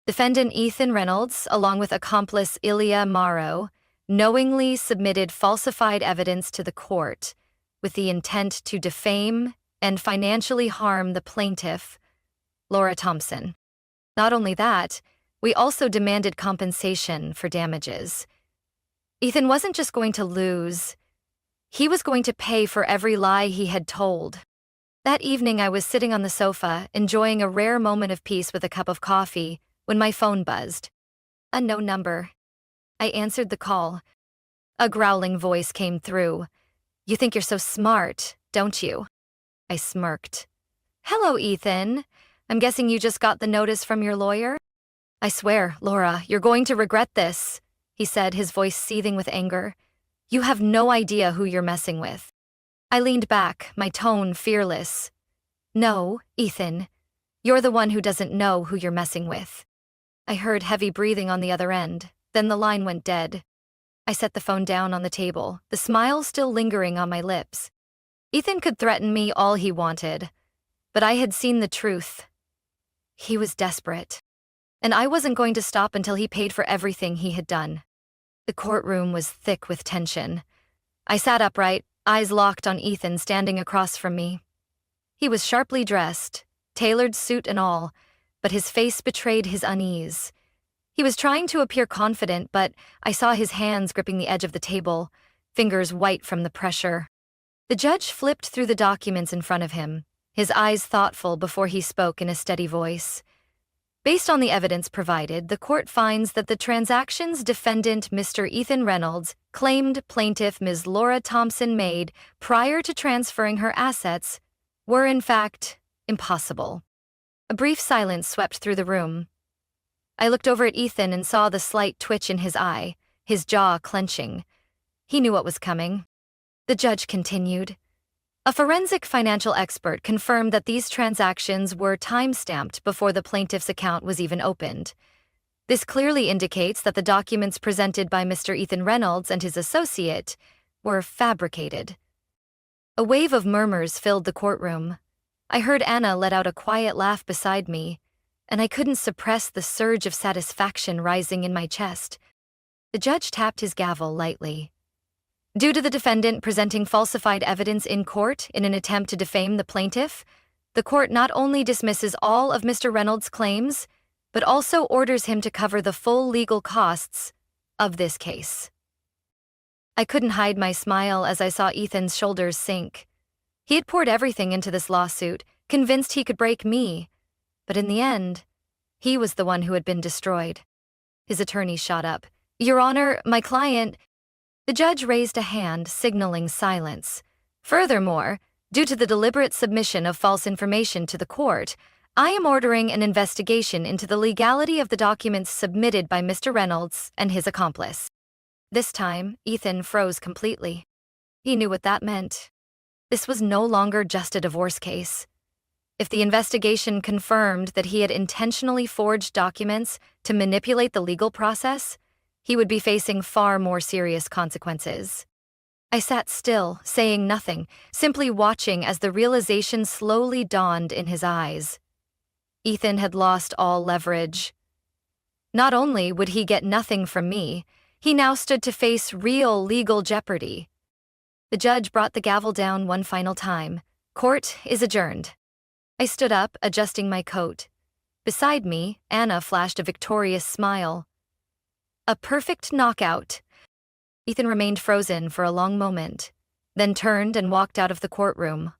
Defendant Ethan Reynolds, along with accomplice Ilya Morrow, knowingly submitted falsified evidence to the court with the intent to defame and financially harm the plaintiff, Laura Thompson. Not only that, we also demanded compensation for damages. Ethan wasn't just going to lose, he was going to pay for every lie he had told. That evening I was sitting on the sofa, enjoying a rare moment of peace with a cup of coffee, when my phone buzzed. Unknown number. I answered the call. A growling voice came through. You think you're so smart, don't you? I smirked. Hello, Ethan. I'm guessing you just got the notice from your lawyer? I swear, Laura, you're going to regret this, he said, his voice seething with anger. You have no idea who you're messing with. I leaned back, my tone fearless. No, Ethan, you're the one who doesn't know who you're messing with. I heard heavy breathing on the other end, then the line went dead. I set the phone down on the table, the smile still lingering on my lips. Ethan could threaten me all he wanted, but I had seen the truth. He was desperate, and I wasn't going to stop until he paid for everything he had done. The courtroom was thick with tension. I sat upright, eyes locked on Ethan standing across from me. He was sharply dressed, tailored suit and all, but his face betrayed his unease. He was trying to appear confident, but I saw his hands gripping the edge of the table, fingers white from the pressure. The judge flipped through the documents in front of him, his eyes thoughtful before he spoke in a steady voice. Based on the evidence provided, the court finds that the transactions defendant Mr. Ethan Reynolds claimed plaintiff Ms. Laura Thompson made prior to transferring her assets were, in fact, impossible. A brief silence swept through the room. I looked over at Ethan and saw the slight twitch in his eye, his jaw clenching. He knew what was coming. The judge continued. A forensic financial expert confirmed that these transactions were time-stamped before the plaintiff's account was even opened. This clearly indicates that the documents presented by Mr. Ethan Reynolds and his associate were fabricated. A wave of murmurs filled the courtroom. I heard Anna let out a quiet laugh beside me, and I couldn't suppress the surge of satisfaction rising in my chest. The judge tapped his gavel lightly. Due to the defendant presenting falsified evidence in court in an attempt to defame the plaintiff, the court not only dismisses all of Mr. Reynolds' claims, but also orders him to cover the full legal costs of this case. I couldn't hide my smile as I saw Ethan's shoulders sink. He had poured everything into this lawsuit, convinced he could break me, but in the end, he was the one who had been destroyed. His attorney shot up. "Your Honor, my client—" The judge raised a hand, signaling silence. Furthermore, due to the deliberate submission of false information to the court, I am ordering an investigation into the legality of the documents submitted by Mr. Reynolds and his accomplice. This time, Ethan froze completely. He knew what that meant. This was no longer just a divorce case. If the investigation confirmed that he had intentionally forged documents to manipulate the legal process, he would be facing far more serious consequences. I sat still, saying nothing, simply watching as the realization slowly dawned in his eyes. Ethan had lost all leverage. Not only would he get nothing from me, he now stood to face real legal jeopardy. The judge brought the gavel down one final time. Court is adjourned. I stood up, adjusting my coat. Beside me, Anna flashed a victorious smile. A perfect knockout. Ethan remained frozen for a long moment, then turned and walked out of the courtroom.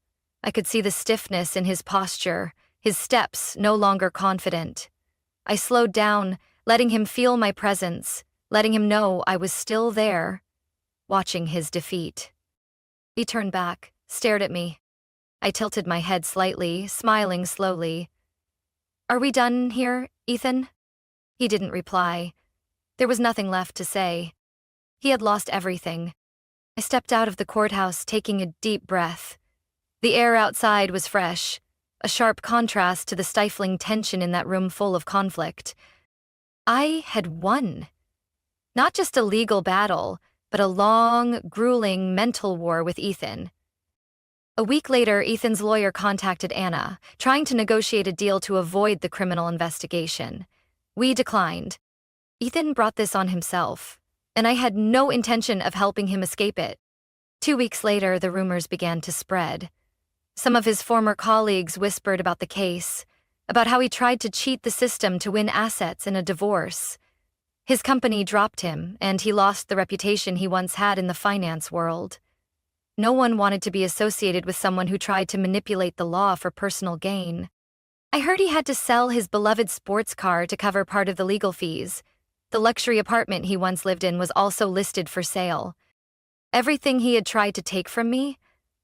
I could see the stiffness in his posture, his steps no longer confident. I slowed down, letting him feel my presence, letting him know I was still there, watching his defeat. He turned back, stared at me. I tilted my head slightly, smiling slowly. "Are we done here, Ethan?" He didn't reply. There was nothing left to say. He had lost everything. I stepped out of the courthouse, taking a deep breath. The air outside was fresh, a sharp contrast to the stifling tension in that room full of conflict. I had won. Not just a legal battle, but a long, grueling mental war with Ethan. A week later, Ethan's lawyer contacted Anna, trying to negotiate a deal to avoid the criminal investigation. We declined. Ethan brought this on himself, and I had no intention of helping him escape it. 2 weeks later, the rumors began to spread. Some of his former colleagues whispered about the case, about how he tried to cheat the system to win assets in a divorce. His company dropped him, and he lost the reputation he once had in the finance world. No one wanted to be associated with someone who tried to manipulate the law for personal gain. I heard he had to sell his beloved sports car to cover part of the legal fees. The luxury apartment he once lived in was also listed for sale. Everything he had tried to take from me,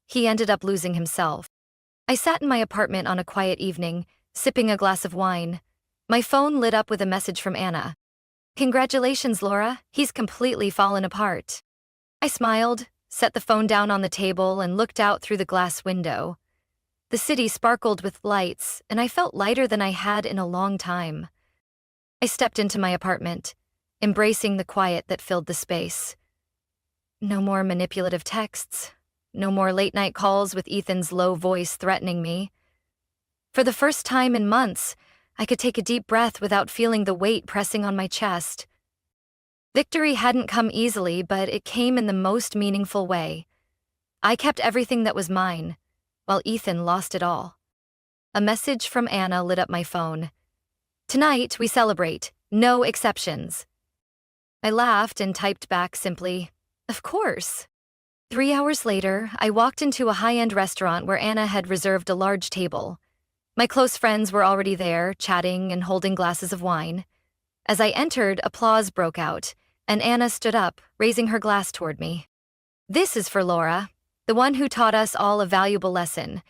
he ended up losing himself. I sat in my apartment on a quiet evening, sipping a glass of wine. My phone lit up with a message from Anna. "Congratulations, Laura. He's completely fallen apart." I smiled, set the phone down on the table, and looked out through the glass window. The city sparkled with lights, and I felt lighter than I had in a long time. I stepped into my apartment, embracing the quiet that filled the space. No more manipulative texts, no more late-night calls with Ethan's low voice threatening me. For the first time in months, I could take a deep breath without feeling the weight pressing on my chest. Victory hadn't come easily, but it came in the most meaningful way. I kept everything that was mine, while Ethan lost it all. A message from Anna lit up my phone. "Tonight, we celebrate. No exceptions. I laughed and typed back simply, "Of course." 3 hours later, I walked into a high-end restaurant where Anna had reserved a large table. My close friends were already there, chatting and holding glasses of wine. As I entered, applause broke out, and Anna stood up, raising her glass toward me. "This is for Laura, the one who taught us all a valuable lesson.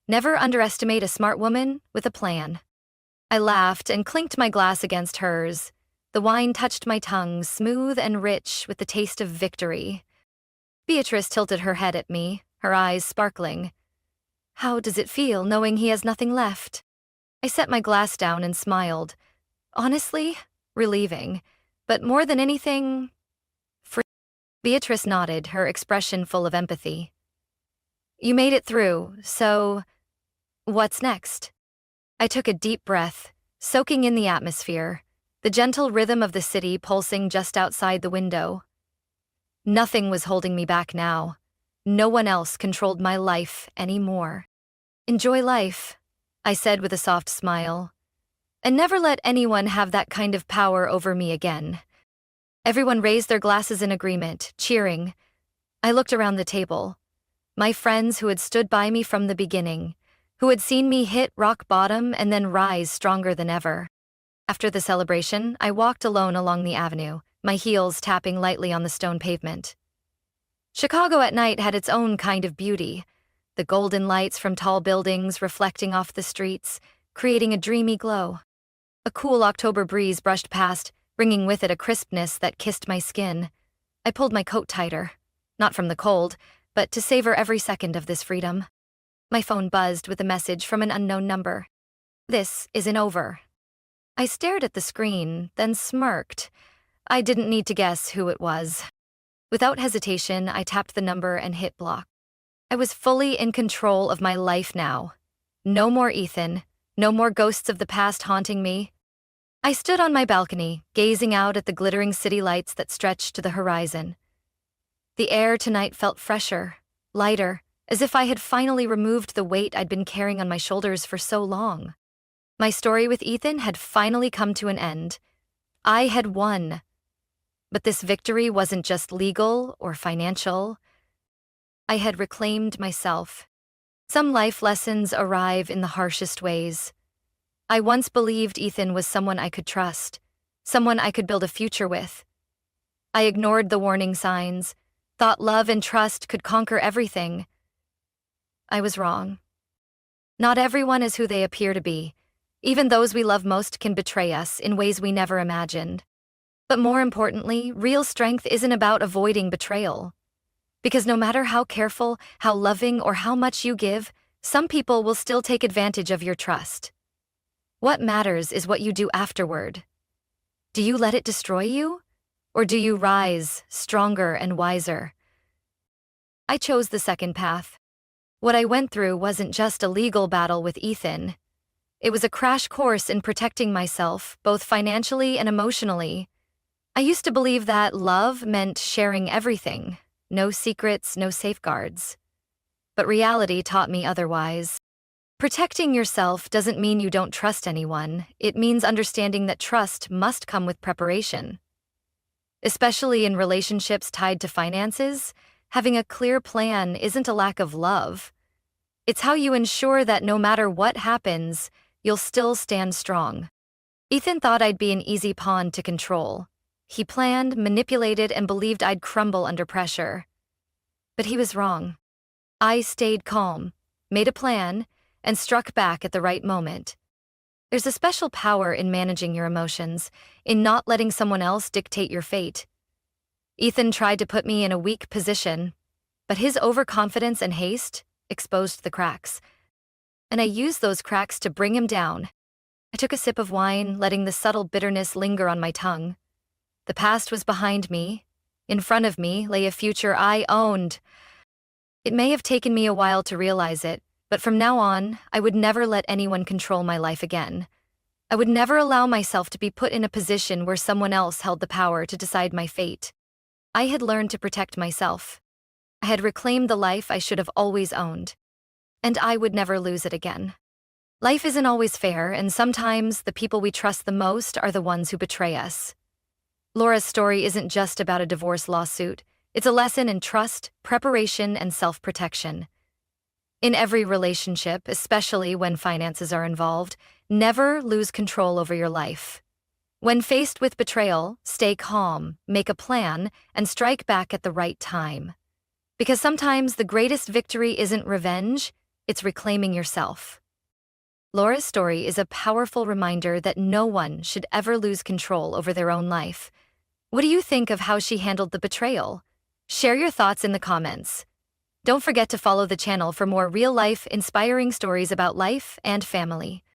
Never underestimate a smart woman with a plan." I laughed and clinked my glass against hers. The wine touched my tongue, smooth and rich with the taste of victory. Beatrice tilted her head at me, her eyes sparkling. "How does it feel knowing he has nothing left?" I set my glass down and smiled. "Honestly, relieving. But more than anything, free." Beatrice nodded, her expression full of empathy. "You made it through, so what's next?" I took a deep breath, soaking in the atmosphere, the gentle rhythm of the city pulsing just outside the window. Nothing was holding me back now. No one else controlled my life anymore. "Enjoy life," I said with a soft smile. "And never let anyone have that kind of power over me again." Everyone raised their glasses in agreement, cheering. I looked around the table. My friends who had stood by me from the beginning, who had seen me hit rock bottom and then rise stronger than ever. After the celebration, I walked alone along the avenue, my heels tapping lightly on the stone pavement. Chicago at night had its own kind of beauty, the golden lights from tall buildings reflecting off the streets, creating a dreamy glow. A cool October breeze brushed past, bringing with it a crispness that kissed my skin. I pulled my coat tighter, not from the cold, but to savor every second of this freedom. My phone buzzed with a message from an unknown number. "This isn't over." I stared at the screen, then smirked. I didn't need to guess who it was. Without hesitation, I tapped the number and hit block. I was fully in control of my life now. No more Ethan, no more ghosts of the past haunting me. I stood on my balcony, gazing out at the glittering city lights that stretched to the horizon. The air tonight felt fresher, lighter, as if I had finally removed the weight I'd been carrying on my shoulders for so long. My story with Ethan had finally come to an end. I had won. But this victory wasn't just legal or financial. I had reclaimed myself. Some life lessons arrive in the harshest ways. I once believed Ethan was someone I could trust, someone I could build a future with. I ignored the warning signs, thought love and trust could conquer everything. I was wrong. Not everyone is who they appear to be. Even those we love most can betray us in ways we never imagined. But more importantly, real strength isn't about avoiding betrayal. Because no matter how careful, how loving, or how much you give, some people will still take advantage of your trust. What matters is what you do afterward. Do you let it destroy you? Or do you rise, stronger and wiser? I chose the second path. What I went through wasn't just a legal battle with Ethan. It was a crash course in protecting myself, both financially and emotionally. I used to believe that love meant sharing everything, no secrets, no safeguards. But reality taught me otherwise. Protecting yourself doesn't mean you don't trust anyone. It means understanding that trust must come with preparation. Especially in relationships tied to finances, having a clear plan isn't a lack of love. It's how you ensure that no matter what happens, you'll still stand strong. Ethan thought I'd be an easy pawn to control. He planned, manipulated, and believed I'd crumble under pressure. But he was wrong. I stayed calm, made a plan, and struck back at the right moment. There's a special power in managing your emotions, in not letting someone else dictate your fate. Ethan tried to put me in a weak position, but his overconfidence and haste exposed the cracks. And I used those cracks to bring him down. I took a sip of wine, letting the subtle bitterness linger on my tongue. The past was behind me. In front of me lay a future I owned. It may have taken me a while to realize it, but from now on, I would never let anyone control my life again. I would never allow myself to be put in a position where someone else held the power to decide my fate. I had learned to protect myself. I had reclaimed the life I should have always owned. And I would never lose it again. Life isn't always fair, and sometimes the people we trust the most are the ones who betray us. Laura's story isn't just about a divorce lawsuit, it's a lesson in trust, preparation, and self-protection. In every relationship, especially when finances are involved, never lose control over your life. When faced with betrayal, stay calm, make a plan, and strike back at the right time. Because sometimes the greatest victory isn't revenge, it's reclaiming yourself. Laura's story is a powerful reminder that no one should ever lose control over their own life. What do you think of how she handled the betrayal? Share your thoughts in the comments. Don't forget to follow the channel for more real-life, inspiring stories about life and family.